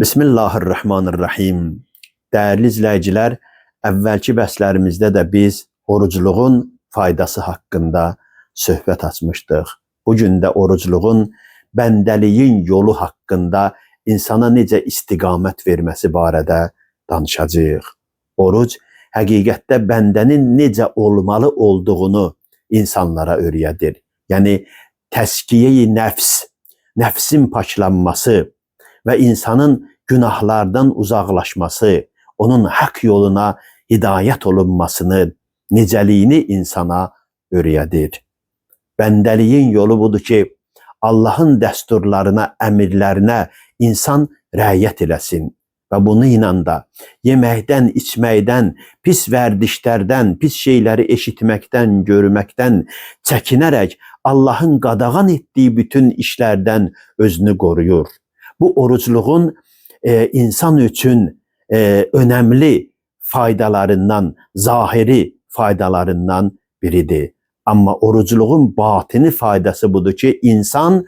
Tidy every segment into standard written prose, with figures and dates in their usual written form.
Bismillahirrahmanirrahim. Değerli izləyicilər, əvvəlki bəslərimizdə də biz orucluğun faydası haqqında söhbət açmışdıq. Bugün də orucluğun bəndəliyin yolu haqqında insana necə istiqamət verməsi barədə danışacağıq. Oruc həqiqətdə bəndənin necə olmalı olduğunu insanlara öyrədir. Yəni təskiyə-i nəfs, nəfsin paklanması və insanın günahlardan uzaqlaşması, onun haqq yoluna hidayət olunmasını, necəliyini insana öyrədir. Bəndəliyin yolu budur ki, Allahın dəsturlarına, əmirlərinə insan rəayət eləsin və bunu ilə da yeməkdən, içməkdən, pis vərdişlərdən, pis şeyləri eşitməkdən, görməkdən çəkinərək Allahın qadağan etdiyi bütün işlərdən özünü qoruyur. Bu orucluğun insan üçün önəmli faydalarından, zahiri faydalarından biridir. Amma orucluğun batini faydası budur ki, insan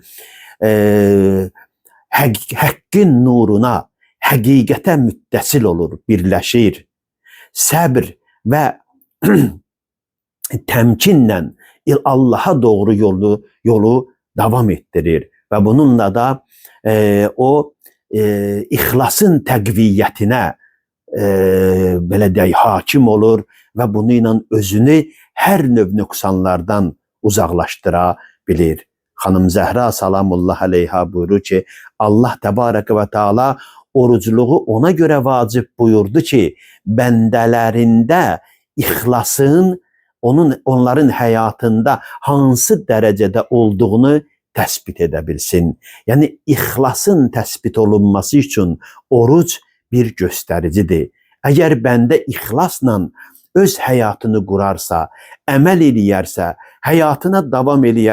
həqqin nuruna, həqiqətə müttəsil olur, birləşir. Səbr və təmkinlə Allaha doğru yolu davam etdirir. Və bununla da o ixlasın təqviyyətinə belə deyək, hakim olur və bunu ilə özünü hər növ nöqsanlardan uzaqlaşdıra bilir. Xanım Zəhra salamullah əleyha buyurur ki, Allah təbarəkə və teala orucluğu ona görə vacib buyurdu ki, bəndələrində ixlasın onların həyatında hansı dərəcədə olduğunu təsbit edə bilsin. Yəni, ixlasın təsbit olunması üçün oruc bir göstəricidir. Əgər bəndə ixlasla öz həyatını qurarsa, əməl eləyərsə, həyatına davam eləyər,